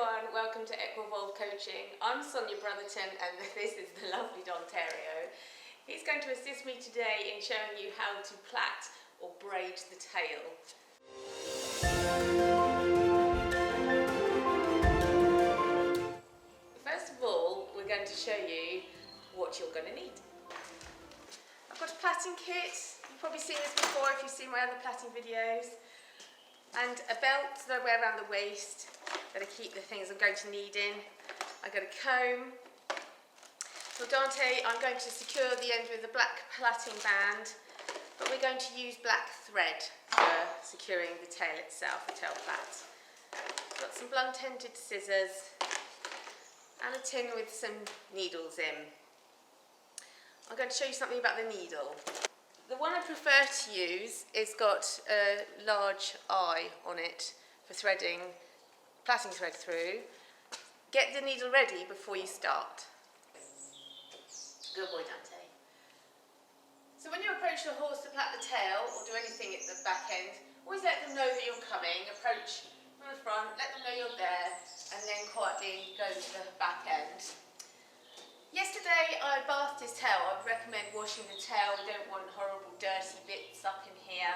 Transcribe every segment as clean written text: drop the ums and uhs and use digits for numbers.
everyone, welcome to Equivolve Coaching. I'm Sonia Brotherton and this is the lovely Dontario. He's going to assist me today in showing you how to plait or braid the tail. First of all, we're going to show you what you're going to need. I've got a plaiting kit. You've probably seen this before if you've seen my other plaiting videos. And a belt that I wear around the waist that I keep the things I'm going to need in. I've got a comb. For Dante, I'm going to secure the end with a black plaiting band, but we're going to use black thread for securing the tail itself, the tail plait. Got some blunt-ended scissors and a tin with some needles in. I'm going to show you something about the needle. The one I prefer to use is got a large eye on it for threading, plaiting thread through. Get the needle ready before you start. Good boy, Dante. So when you approach your horse to plait the tail or do anything at the back end, always let them know that you're coming. Approach from the front, let them know you're there, and then quietly go to the back end. Yesterday I bathed his tail. I would recommend washing the tail. We don't want horrible dirty bits up in here.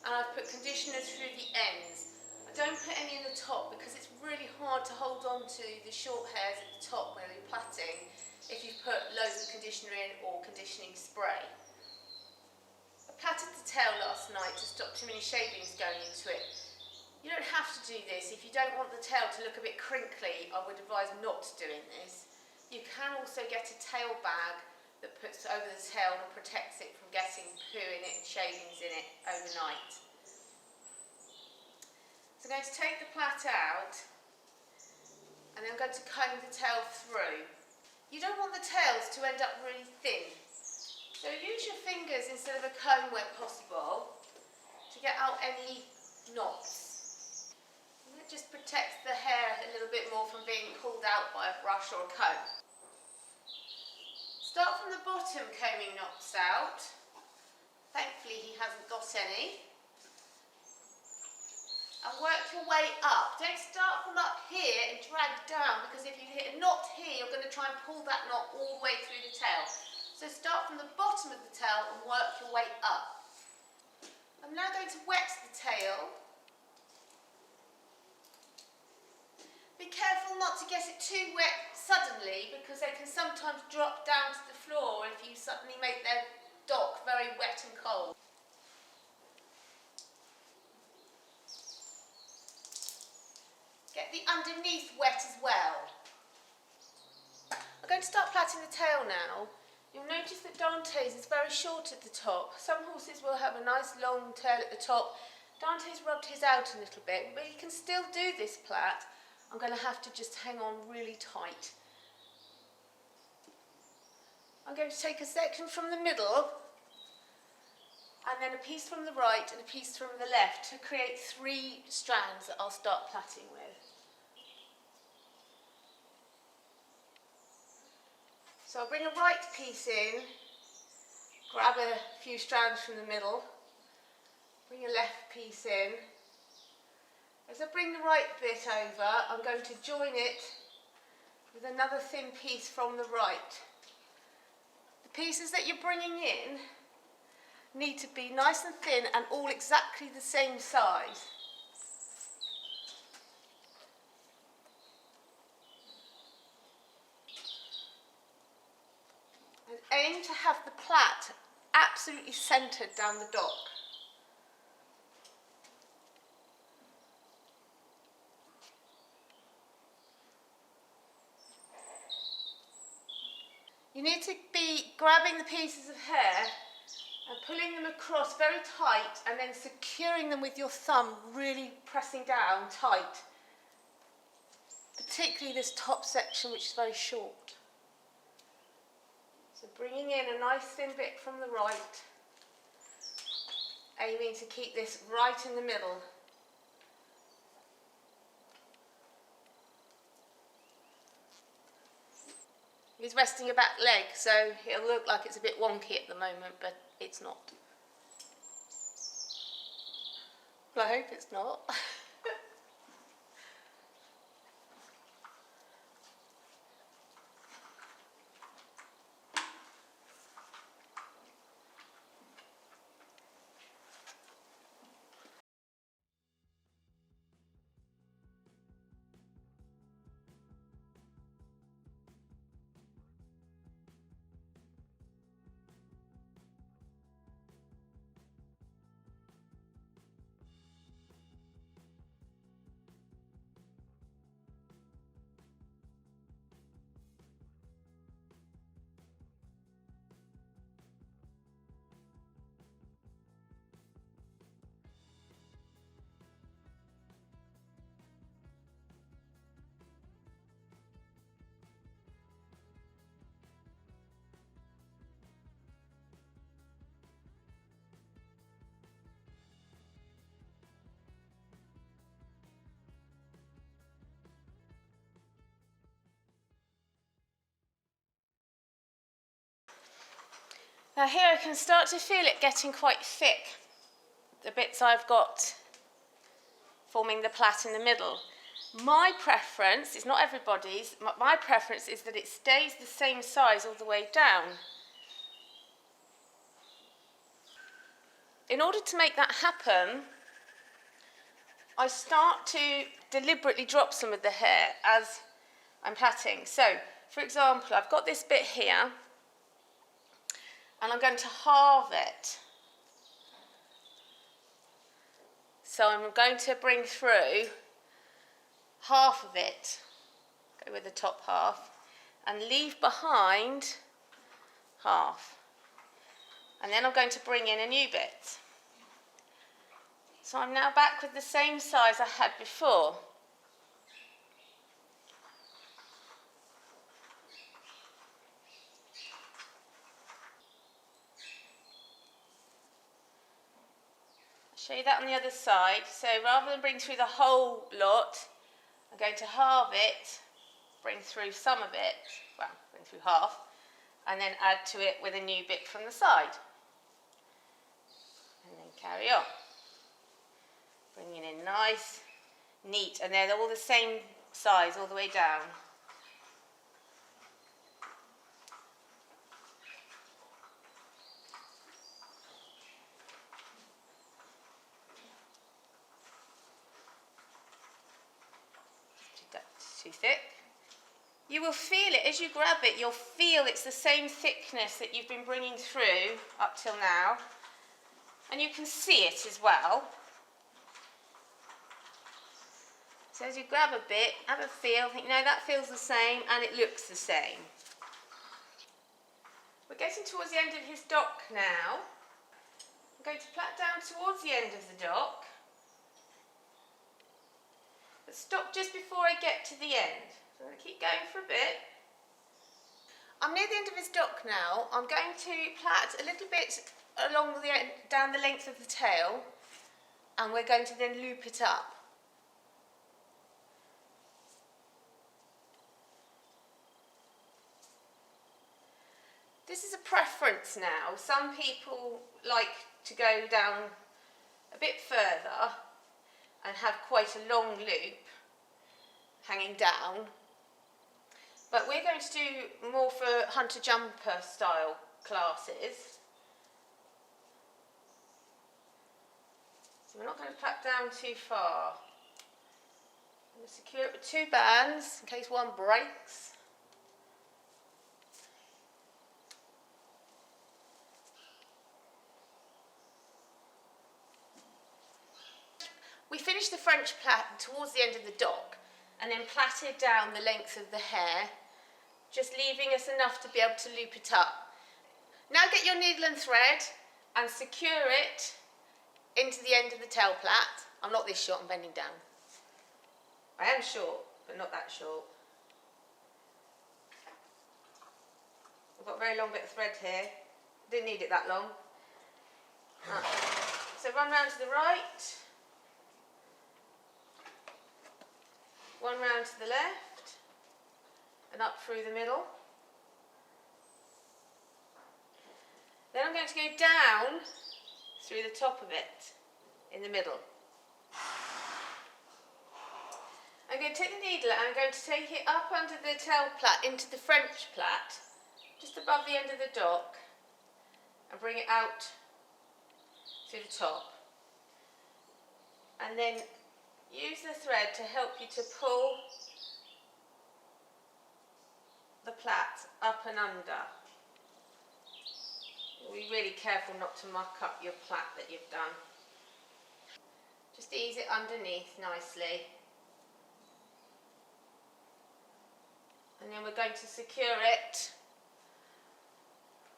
And I've put conditioner through the ends. I don't put any in the top because it's really hard to hold on to the short hairs at the top when you're plaiting if you put loads of conditioner in or conditioning spray. I plaited the tail last night to stop too many shavings going into it. You don't have to do this. If you don't want the tail to look a bit crinkly, I would advise not doing this. You can also get a tail bag that puts over the tail and protects it from getting poo in it and shavings in it overnight. So I'm going to take the plait out and then I'm going to comb the tail through. You don't want the tails to end up really thin, so use your fingers instead of a comb where possible to get out any knots. And it just protects the hair a little bit more from being pulled out by a brush or a comb. Start from the bottom, combing knots out. Thankfully he hasn't got any. And work your way up. Don't start from up here and drag down, because if you hit a knot here, you're going to try and pull that knot all the way through the tail. So start from the bottom of the tail and work your way up. I'm now going to wet the tail. Be careful not to get it too wet suddenly, because they can sometimes drop down to the floor if you suddenly make their dock very wet and cold. Get the underneath wet as well. I'm going to start plaiting the tail now. You'll notice that Dante's is very short at the top. Some horses will have a nice long tail at the top. Dante's rubbed his out a little bit, but you can still do this plait. I'm going to have to just hang on really tight. I'm going to take a section from the middle and then a piece from the right and a piece from the left to create 3 strands that I'll start plaiting with. So I'll bring a right piece in, grab a few strands from the middle, bring a left piece in. As I bring the right bit over, I'm going to join it with another thin piece from the right. The pieces that you're bringing in need to be nice and thin and all exactly the same size. And aim to have the plait absolutely centred down the dock. You need to be grabbing the pieces of hair and pulling them across very tight and then securing them with your thumb, really pressing down tight. Particularly this top section, which is very short. So bringing in a nice thin bit from the right, aiming to keep this right in the middle. He's resting a back leg, so it'll look like it's a bit wonky at the moment, but it's not. Well, I hope it's not. Now here I can start to feel it getting quite thick, the bits I've got forming the plait in the middle. My preference, it's not everybody's, my preference is that it stays the same size all the way down. In order to make that happen, I start to deliberately drop some of the hair as I'm plaiting. So, for example, I've got this bit here, and I'm going to halve it. So I'm going to bring through half of it, go with the top half, and leave behind half. And then I'm going to bring in a new bit. So I'm now back with the same size I had before. Show you that on the other side. So rather than bring through the whole lot, I'm going to halve it, bring through some of it, well, bring through half, and then add to it with a new bit from the side. And then carry on. Bringing in nice, neat, and they're all the same size all the way down. Too thick. You will feel it as you grab it, you'll feel it's the same thickness that you've been bringing through up till now, and you can see it as well. So as you grab a bit, have a feel, think, no, that feels the same and it looks the same. We're getting towards the end of his dock now. I'm going to plait down towards the end of the dock, but stop just before I get to the end. So I'm going to keep going for a bit. I'm near the end of his dock now. I'm going to plait a little bit along the end, down the length of the tail, and we're going to then loop it up. This is a preference now. Some people like to go down a bit further and have quite a long loop hanging down. But we're going to do more for hunter jumper style classes. So we're not going to plait down too far. I'm going to secure it with 2 bands in case one breaks. We finished the French plait towards the end of the dock and then plaited down the length of the hair, just leaving us enough to be able to loop it up. Now get your needle and thread and secure it into the end of the tail plait. I'm not this short, I'm bending down. I am short, but not that short. I've got a very long bit of thread here. Didn't need it that long. Right. So run round to the right. One round to the left and up through the middle. Then I'm going to go down through the top of it in the middle. I'm going to take the needle and I'm going to take it up under the tail plait into the French plait, just above the end of the dock, and bring it out through the top. And then use the thread to help you to pull the plait up and under. Be really careful not to muck up your plait that you've done. Just ease it underneath nicely. And then we're going to secure it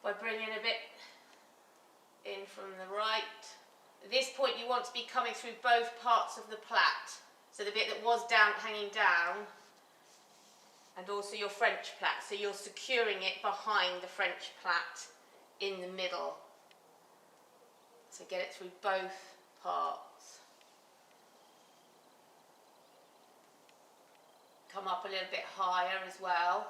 by bringing a bit in from the right. At this point you want to be coming through both parts of the plait, so the bit that was down, hanging down, and also your French plait, so you're securing it behind the French plait in the middle. So get it through both parts. Come up a little bit higher as well.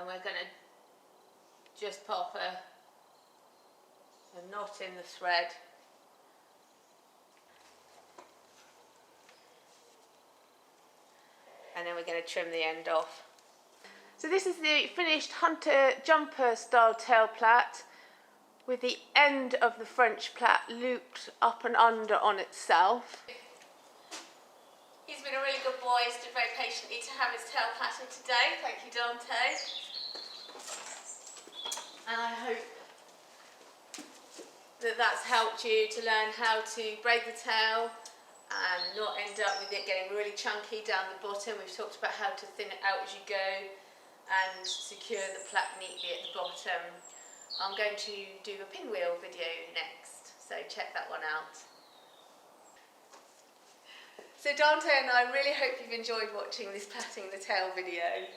we're going to just pop a knot in the thread. And then we're going to trim the end off. So this is the finished hunter jumper style tail plait with the end of the French plait looped up and under on itself. He's been a really good boy, he's stood very patiently to have his tail plaited today. Thank you, Dante. And I hope that that's helped you to learn how to braid the tail and not end up with it getting really chunky down the bottom. We've talked about how to thin it out as you go and secure the plait neatly at the bottom. I'm going to do a pinwheel video next, so check that one out. So Dante and I really hope you've enjoyed watching this plaiting the tail video.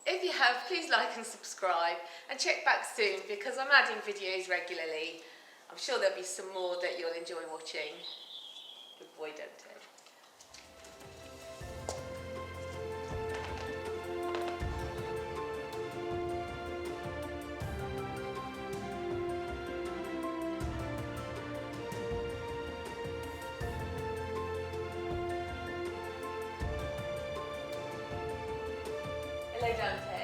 If you have, please like and subscribe and check back soon because I'm adding videos regularly. I'm sure there'll be some more that you'll enjoy watching. Good boy, Dante. Hello, Dante.